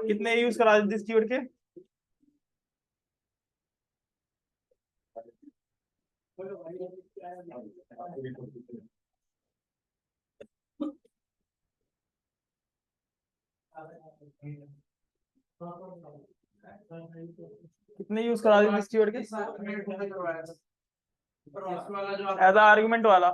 कितने यूज करा this keyword के? कितने यूज करा दिस कीवर्ड के एज अ आर्गुमेंट वाला?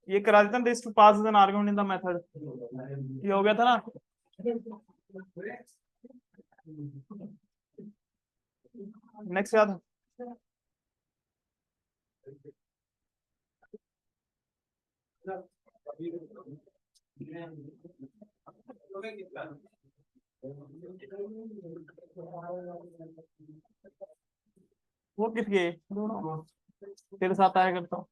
ये करा देता this to pass as an argument in the method. ये हो गया था ना? नेक्स्ट याद वो किस गए दोनों तेरे साथ आया करता हूँ।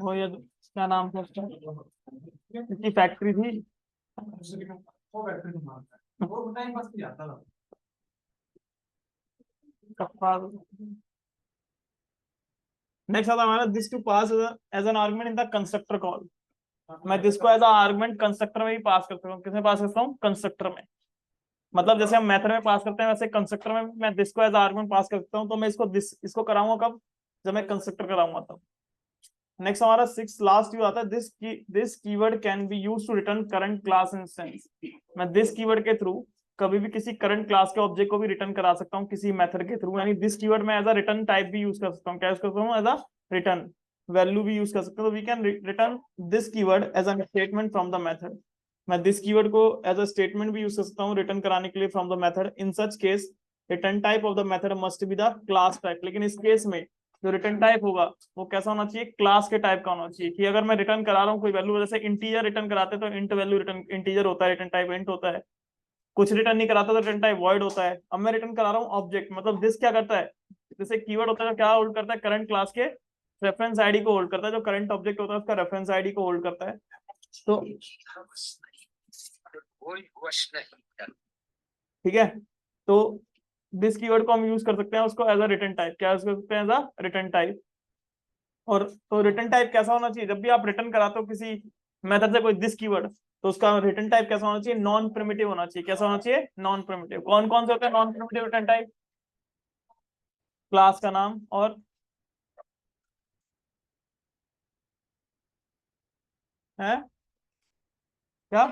वो ये क्या नाम था उसका? इसकी फैक्ट्री थी। नेक्स्ट आता हमारा this to pass as an argument in the constructor call. मैं दिस को एज अ आर्गुमेंट कंस्ट्रक्टर में भी पास कर सकता हूँ। किसमें पास करता हूँ? कंस्ट्रक्टर में। मतलब जैसे हम मेथड में पास करते हैं वैसे कंस्ट्रक्टर में मैं दिस को एज आर्गुमेंट पास कर सकता हूँ। तो मैं इसको कराऊंगा कब? जब मैं कंस्ट्रक्टर कराऊंगा तब। नेक्स्ट हमारा सिक्स लास्ट यूज आता है this keyword can be used to return current class instance. मैं दिस कीवर्ड के थ्रू कभी भी किसी करंट क्लास के ऑब्जेक्ट को भी रिटर्न करा सकता हूँ किसी मेथड के थ्रू। यानी दिस कीवर्ड में एज अ रिटर्न टाइप भी यूज कर सकता हूँ। क्या यूज कर सकता हूँ? एज अ रिटर्न वैल्यू भी यूज कर सकते हैं। तो we can return this keyword as a statement from the method. मैं दिस कीवर्ड को एज अ स्टेटमेंट भी यूज कर सकता हूँ रिटर्न कराने के लिए from the method. In such case return type of the method must be the class type. लेकिन इस केस में जो रिटर्न टाइप होगा वो कैसा होना चाहिए? क्लास के टाइप का होना चाहिए। कि अगर मैं रिटर्न करा रहा हूँ कोई वैल्यू, जैसे इंटीजर रिटर्न कराते हैं तो इंट वैल्यू रिटर्न इंटीजर होता है, रिटर्न टाइप इंट होता है। कुछ रिटर्न नहीं कराता तो रिटर्न टाइप वॉइड होता है। अब मैं रिटर्न करा रहा हूँ ऑब्जेक्ट, मतलब दिस क्या करता है? जैसे कीवर्ड होता है क्या होल्ड करता है? करंट क्लास के रेफरेंस आईडी को होल्ड करता है। जो करंट ऑब्जेक्ट होता है उसका रेफरेंस आईडी को होल्ड करता है। तो ठीक है, तो दिस कीवर्ड को हम यूज कर सकते हैं उसको एज अ रिटर्न टाइप। क्या यूज कर सकते हैं? As a return type. और तो रिटर्न टाइप कैसा होना चाहिए? जब भी आप रिटर्न कराते हो किसी मेथड से कोई दिस कीवर्ड, तो उसका रिटर्न टाइप कैसा होना चाहिए? नॉन प्रिमिटिव होना चाहिए। कैसा होना चाहिए? Non primitive. कौन कौन से होते हैं non primitive return type? Class का नाम और है क्या?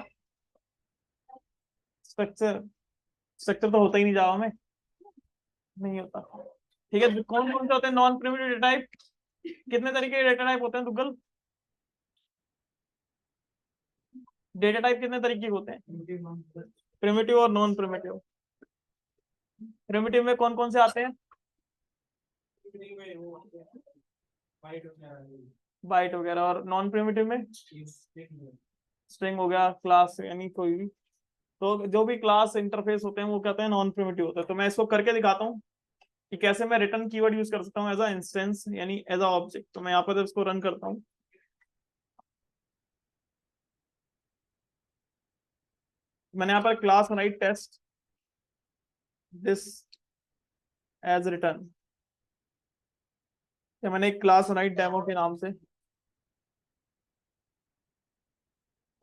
स्ट्रक्चर। स्ट्रक्चर तो होता ही नहीं जावा में, नहीं होता। ठीक है, कौन कौन से होते हैं नॉन प्रिमिटिव डेटा टाइप? कितने तरीके के डेटा टाइप होते हैं गूगल? डेटा टाइप कितने तरीके के होते हैं? प्रिमिटिव और नॉन प्रिमिटिव। प्रिमिटिव में कौन कौन से आते हैं? बाइट वगैरह। और नॉन प्रिमिटिव में स्ट्रिंग हो गया, क्लास यानी कोई भी। तो जो भी क्लास इंटरफेस होते हैं वो कहते हैं नॉन प्रिमिटिव होते हैं। तो मैं इसको करके दिखाता हूँ कि कैसे मैं रिटर्न कीवर्ड यूज कर सकता हूँ एज अ इंस्टेंस यानी एज अ ऑब्जेक्ट। तो मैं यहाँ पर इसको रन करता हूँ। मैंने यहाँ पर क्लास बनाई टेस्ट दिस एज रिटर्न। या मैंने एक क्लास बनाई डेमो के नाम से।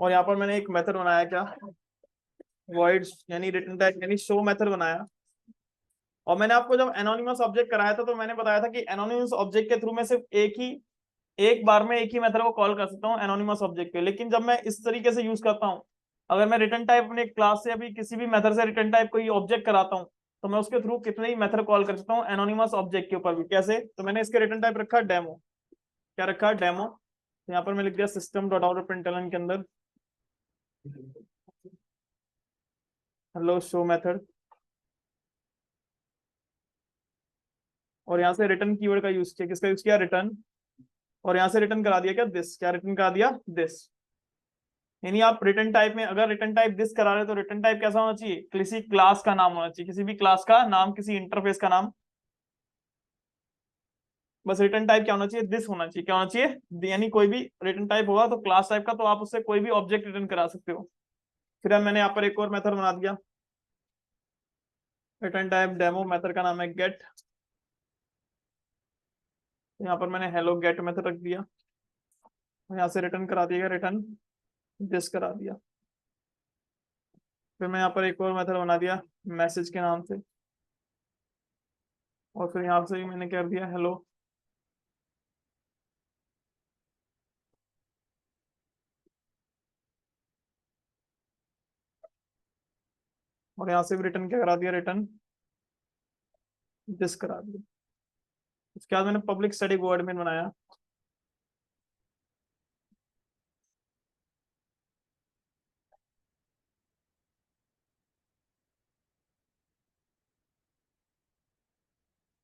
और यहाँ पर मैंने एक मेथड बनाया क्या? वॉइड यानी रिटर्न टाइप यानी शो मेथड बनाया। और मैंने आपको जब एनोनिमस ऑब्जेक्ट कराया था तो मैंने बताया था कि एनोनिमस ऑब्जेक्ट के थ्रू मैं सिर्फ एक बार में एक ही मेथड को कॉल कर सकता हूँ एनोनिमस ऑब्जेक्ट पे। लेकिन जब मैं इस तरीके से यूज करता हूँ, अगर मैं रिटर्न टाइप अपने क्लास से अभी किसी भी मेथड से रिटर्न टाइप कोई ऑब्जेक्ट कराता हूँ, तो मैं उसके थ्रू कितने ही मेथड कॉल कर सकता हूँ एनोनिमस ऑब्जेक्ट के ऊपर भी। कैसे? तो मैंने इसके रिटर्न टाइप रखा डेमो। क्या रखा? डेमो। यहाँ पर मैं लिख दिया सिस्टम डॉट आउट प्रिंटलन के अंदर हेलो शो मेथड। और यहाँ से रिटर्न कीवर्ड का यूज किया। किसका यूज किया? रिटर्न। और यहाँ से रिटर्न करा दिया क्या? दिस। क्या रिटर्न करा दिया? दिस। यानी आप रिटर्न टाइप में अगर रिटर्न टाइप दिस करा रहे तो रिटर्न टाइप कैसा होना चाहिए? किसी क्लास का नाम होना चाहिए, किसी भी क्लास का नाम, किसी इंटरफेस का नाम। बस रिटर्न टाइप क्या होना चाहिए, दिस होना चाहिए। क्या होना चाहिए, यानी कोई भी रिटर्न टाइप होगा तो क्लास टाइप का, तो आप उससे कोई भी ऑब्जेक्ट रिटर्न करा सकते हो। फिर अब मैंने यहाँ पर एक और मेथड बना दिया, रिटर्न टाइप डेमो, मेथड का नाम है गेट। यहाँ पर मैंने हेलो गेट मेथड रख दिया, यहाँ से रिटर्न करा दिया, रिटर्न दिस करा दिया। फिर मैं यहाँ पर एक और मेथड बना दिया मैसेज के नाम से, और फिर यहाँ से भी मैंने कर दिया हेलो। और यहाँ से भी रिटर्न क्या करा दिया, रिटर्न दिस करा दिया। उसके बाद मैंने पब्लिक स्टैटिक वर्ड में बनाया,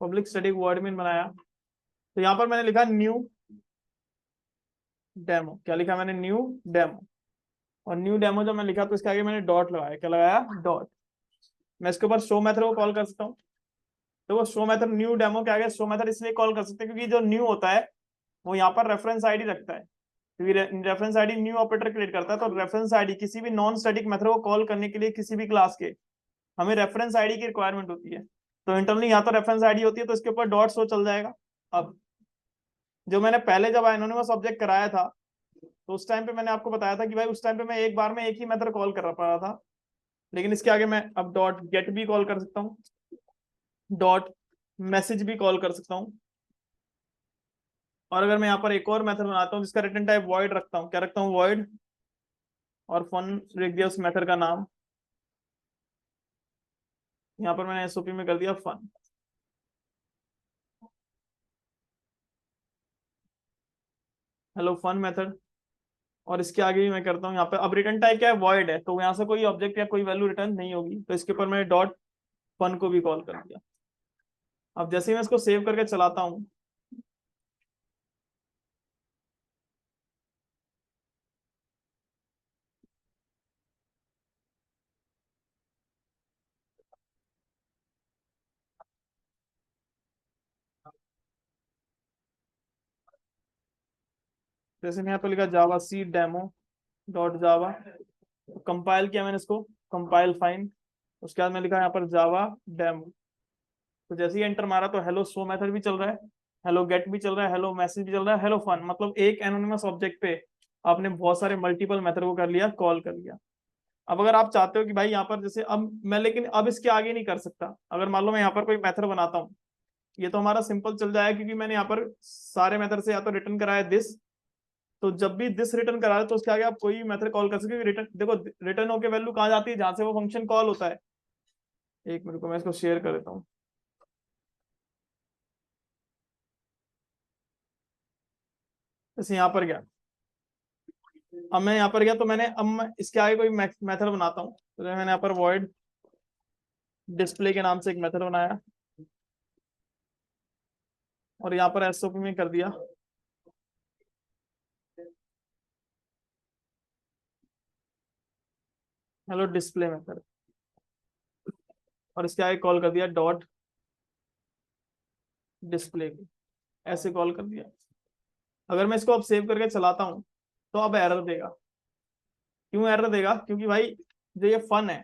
पब्लिक स्टैटिक वर्ड में बनाया। तो यहाँ पर मैंने लिखा न्यू डेमो। क्या लिखा मैंने, न्यू डेमो। और न्यू डेमो जब मैं लिखा तो इसके आगे मैंने डॉट लगाया, क्या लगाया, डॉट। मैं इसके ऊपर शो मेथड को कॉल कर सकता हूँ। तो वो शो मेथड न्यू डेमो के आगे शो मेथड इसलिए कॉल कर सकते हैं क्योंकि जो न्यू होता है वो यहाँ पर रेफरेंस आईडी रखता है, क्योंकि reference ID new operator create करता है। तो रेफरेंस आईडी किसी भी नॉन स्टैटिक मेथड को कॉल करने के लिए किसी भी क्लास के, हमें रेफरेंस आईडी की रिक्वायरमेंट होती है। तो इंटरनली यहाँ तो रेफरेंस आईडी होती है, तो इसके ऊपर डॉट शो चल जाएगा। अब जो मैंने पहले जब एनोनिमस ऑब्जेक्ट कराया था, तो उस टाइम पे मैंने आपको बताया था कि भाई उस टाइम पे मैं एक बार में एक ही मेथड कॉल कर पा रहा था, लेकिन इसके आगे मैं अब डॉट गेट भी कॉल कर सकता हूँ, डॉट मैसेज भी कॉल कर सकता हूँ। और अगर मैं यहाँ पर एक और मेथड बनाता हूँ जिसका रिटर्न टाइप वॉइड रखता हूँ, क्या रखता हूँ, वॉइड, और फन लिख दिया उस मेथड का नाम। यहाँ पर मैंने एसओपी में कर दिया फन। Hello fun method. और इसके आगे भी मैं करता हूँ यहाँ पे, अब रिटर्न टाइप क्या है, वॉइड है, तो यहाँ से कोई ऑब्जेक्ट या कोई वैल्यू रिटर्न नहीं होगी, तो इसके ऊपर मैंने डॉट फन को भी कॉल कर दिया। अब जैसे ही मैं इसको सेव करके चलाता हूँ, जैसे मैं यहाँ पे लिखा जावा सी डेमो डॉट जावा, कंपाइल किया मैंने इसको, कंपाइल फाइन। उसके बाद मैं लिखा यहाँ पर जावा डेमो। तो जैसे ही एंटर मारा तो हेलो शो मेथड भी चल रहा है, हेलो गेट भी चल रहा है, हेलो मैसेज भी चल रहा है, हेलो फन, मतलब एक एनोनिमस ऑब्जेक्ट पे आपने बहुत सारे मल्टीपल मेथड को कर लिया, कॉल कर लिया। अब अगर आप चाहते हो कि भाई यहाँ पर जैसे अब मैं, लेकिन अब इसके आगे नहीं कर सकता, अगर मान लो मैं यहाँ पर कोई मेथड बनाता हूँ, ये तो हमारा सिंपल चल जाएगा क्योंकि मैंने यहाँ पर सारे मेथड से या तो रिटर्न कराया दिस, तो जब भी दिस रिटर्न करा रहे तो उसके आगे आप कोई मेथड कॉल कर सकते हो। रिटर्न देखो, रिटर्न होके वैल्यू कहाँ जाती है, जहां से वो फंक्शन कॉल होता है। एक मिनट को मैं इसको शेयर कर देता हूँ। जैसे यहाँ पर गया, अब मैं यहाँ पर गया तो मैंने, अब मैं इसके आगे कोई मेथड बनाता हूँ, तो मैंने यहाँ पर वॉइड डिस्प्ले के नाम से एक मेथड बनाया, और यहाँ पर एसओपी में कर दिया हेलो डिस्प्ले मेथड, और इसके आगे कॉल कर दिया डॉट डिस्प्ले को, ऐसे कॉल कर दिया। अगर मैं इसको अब सेव करके चलाता हूँ तो अब एरर देगा। क्यों एरर देगा, क्योंकि भाई जो ये फन है,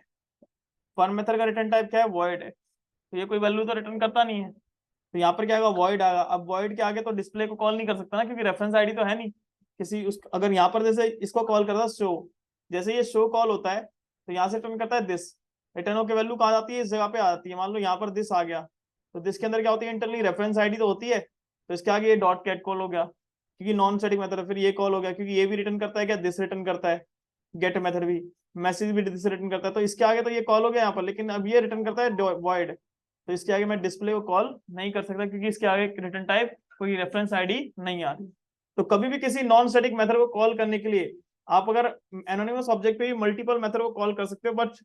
फन मेथड का रिटर्न टाइप क्या है, वॉइड है, तो ये कोई वैल्यू तो रिटर्न करता नहीं है। तो यहाँ पर क्या आएगा, वॉइड आएगा। अब वॉइड के आगे तो डिस्प्ले को कॉल नहीं कर सकता ना, क्योंकि रेफरेंस आईडी तो है नहीं किसी उस, अगर यहाँ पर जैसे इसको कॉल करता शो, जैसे ये शो कॉल होता है तो यहाँ से रिटर्न करता है दिस, रिटर्न होकर वैल्यू कहाँ जाती है, इस जगह पे आ जाती है। मान लो यहाँ पर दिस आ गया, तो दिस के अंदर क्या होती है, इंटरनली रेफरेंस आईडी तो होती है, तो इसके आगे ये डॉट कैट कॉल हो गया क्योंकि नॉन स्टैटिक मेथड है। फिर ये कॉल हो गया क्योंकि ये भी रिटर्न करता है, क्या दिस रिटर्न करता है, गेट मेथड भी, मैसेज भी दिस रिटर्न करता है, तो इसके आगे तो ये कॉल हो गया यहाँ पर, लेकिन अब ये रिटर्न करता है वॉइड, तो इसके आगे मैं डिस्प्ले को कॉल नहीं कर सकता क्योंकि इसके आगे रिटर्न टाइप कोई रेफरेंस आईडी नहीं आ रही। तो कभी भी किसी नॉन स्टैटिक मेथड को कॉल करने के लिए आप अगर एनोनिमस ऑब्जेक्ट पे भी मल्टीपल मेथड को कॉल कर सकते हो, बट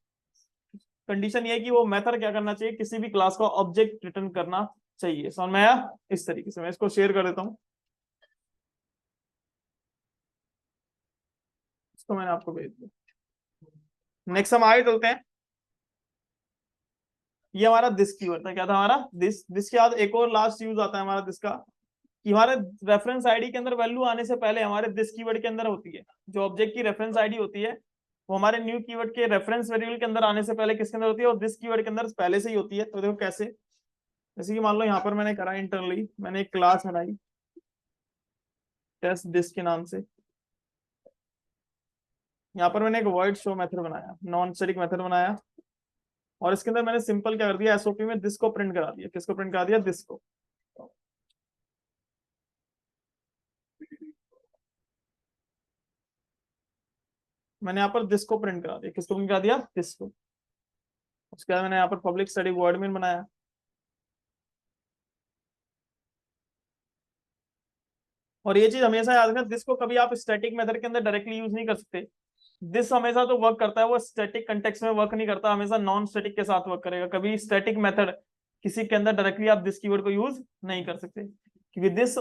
कंडीशन ये है कि वो मेथड क्या करना चाहिए, किसी भी क्लास का ऑब्जेक्ट रिटर्न करना चाहिए। समझ में आया, इस तरीके से मैं इसको शेयर कर देता हूँ, इसको मैंने आपको भेज दिया। नेक्स्ट हम आगे चलते हैं। ये हमारा दिस कीवर्ड था, क्या था हमारा, दिस। दिस के बाद एक और लास्ट यूज आता है हमारा दिस का, कि हमारे रेफरेंस आईडी के अंदर वैल्यू आने से पहले हमारे दिस कीवर्ड के अंदर होती है। जो ऑब्जेक्ट की रेफरेंस आईडी होती है वो हमारे न्यू कीवर्ड के रेफरेंस वेरिएबल के अंदर आने से पहले किसके अंदर होती है, और दिस कीवर्ड के अंदर पहले से ही होती है। तो देखो कैसे, जैसे कि मान लो यहाँ पर मैंने करा इंटरनली, मैंने एक क्लास बनाई टेस्ट दिस के नाम से। यहाँ पर मैंने एक वॉइड शो मेथड बनाया, नॉन स्टैटिक मेथड बनाया, और इसके अंदर मैंने सिंपल क्या कर दिया, एसओपी में दिस को प्रिंट करा दिया। किसको प्रिंट करा दिया, दिस को। मैंने यहाँ पर दिस को प्रिंट करा दिया। किसको प्रिंट करा दिया, दिस को। उसके बाद मैंने यहाँ पर पब्लिक स्टैटिक वॉइड मेन बनाया। और ये चीज हमेशा याद रखना, दिस को कभी आप स्टैटिक मेथड के अंदर डायरेक्टली यूज नहीं कर सकते। दिस हमेशा तो वर्क करता है वो स्टैटिक कंटेक्स्ट में वर्क नहीं करता, हमेशा नॉन स्टैटिक के साथ वर्क करेगा। कभी स्टैटिक मेथड किसी के अंदर डायरेक्टली आप दिस कीवर्ड को यूज नहीं कर सकते, क्योंकि दिस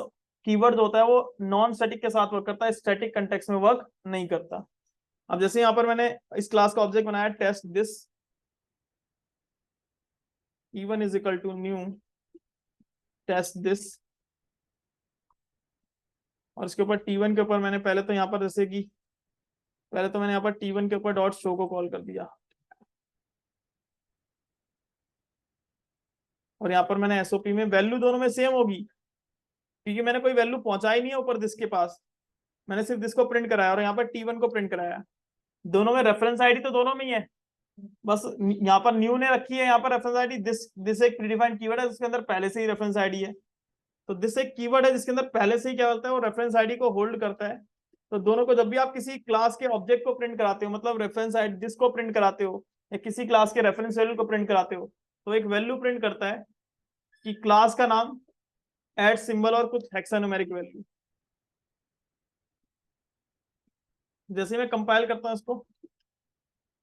कीवर्ड जो होता है वो नॉन स्टैटिक के साथ वर्क करता है, स्टैटिक कंटेक्स्ट में वर्क नहीं करता। अब जैसे यहाँ पर मैंने इस क्लास का ऑब्जेक्ट बनाया test this E1 is equal to new test this, और इसके ऊपर T1 के ऊपर मैंने पहले तो यहाँ पर जैसे कि पहले तो मैंने यहाँ पर T1 के ऊपर डॉट शो को कॉल कर दिया, और यहाँ पर मैंने एसओपी में वैल्यू दोनों में सेम होगी, क्योंकि मैंने कोई वैल्यू पहुंचाई नहीं है ऊपर दिस के पास, मैंने सिर्फ दिस को प्रिंट कराया और यहाँ पर T1 को प्रिंट कराया। दोनों में रेफरेंस आईडी तो दोनों में ही है, बस यहाँ पर न्यू ने रखी है, यहाँ पर रेफरेंस आईडी दिस। दिस एक प्रीडिफाइंड कीवर्ड है जिसके अंदर पहले से ही रेफरेंस आईडी है। तो दिस एक कीवर्ड है जिसके अंदर पहले से ही क्या होता है, वो रेफरेंस आईडी को होल्ड करता है। तो दोनों को जब भी आप किसी क्लास के ऑब्जेक्ट को प्रिंट कराते हो, मतलब रेफरेंस आईडी दिस को प्रिंट कराते हो या किसी क्लास के रेफरेंस वैल्यू को प्रिंट कराते हो, तो एक वैल्यू प्रिंट करता है कि क्लास का नाम एड सिंबल और कुछ हेक्सान्यूमेरिक वैल्यू। जैसे मैं कंपाइल करता हूँ इसको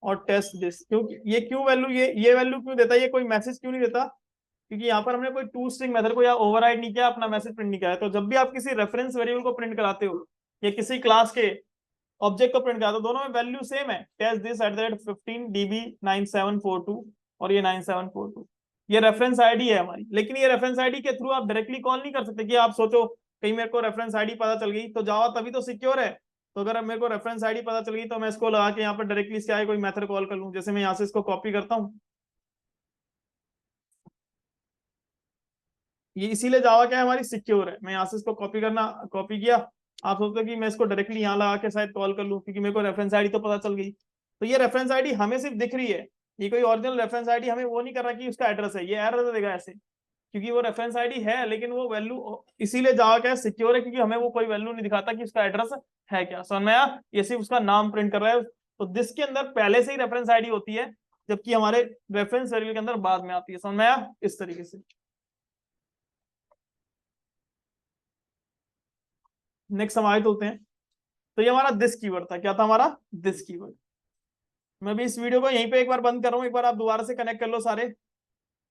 और टेस्ट दिस, क्योंकि ये क्यों वैल्यू, ये वैल्यू क्यों देता है, ये कोई मैसेज क्यों नहीं देता, क्योंकि यहाँ पर हमने कोई टू स्ट्रिंग मेथड को या ओवरराइड नहीं किया, अपना मैसेज प्रिंट नहीं किया है। तो जब भी आप किसी रेफरेंस वेरिएबल को प्रिंट कराते हो या किसी क्लास के ऑब्जेक्ट को प्रिंट कराते हो, दोनों में वैल्यू सेम है, test this at the rate 15 DB 9742 और ये 9742, ये रेफरेंस आईडी है हमारी। लेकिन ये रेफरेंस आईडी के थ्रू आप डायरेक्टली कॉल नहीं कर सकते कि आप सोचो कहीं मेरे को रेफरेंस आईडी पता चल गई, तो जावा तभी तो सिक्योर है। तो अगर अब मेरे को रेफरेंस आईडी पता चल गई तो मैं इसको लगा के यहाँ पर डायरेक्टली क्या है कोई मेथड कॉल कर लूँ। जैसे मैं यहाँ से इसको कॉपी करता हूँ, ये इसीलिए जावा क्या है हमारी सिक्योर है। मैं यहाँ से इसको कॉपी किया, आप सोचते हो कि मैं इसको डायरेक्टली यहाँ लगा के शायद कॉल कर लूँ क्योंकि मेरे को रेफरेंस आईडी तो पता चल गई। तो ये रेफरेंस आईडी हमें सिर्फ दिख रही है, ये कोई ओरिजिनल रेफरेंस आईडी हमें वो नहीं कर रहा कि उसका एड्रेस है, ये एरर देगा ऐसे, क्योंकि वो रेफरेंस आईडी है लेकिन वो वैल्यू, इसीलिए जावा क्या है सिक्योर है, क्योंकि हमें वो कोई वैल्यू नहीं दिखाता कि उसका एड्रेस है क्या, समझ में आया। ये सिर्फ उसका नाम प्रिंट कर रहा है। तो दिस के अंदर पहले से ही रेफरेंस आईडी होती है, जबकि हमारे रेफरेंस वेरिएबल के अंदर बाद में आती है, समझ में आया इस तरीके से। नेक्स्ट हम आगे होते हैं। तो ये हमारा दिस कीवर्ड था, क्या था हमारा दिस कीवर्ड। मैं भी इस वीडियो को यहीं पे एक बार बंद कर रहा हूँ, एक बार आप दोबारा से कनेक्ट कर लो सारे।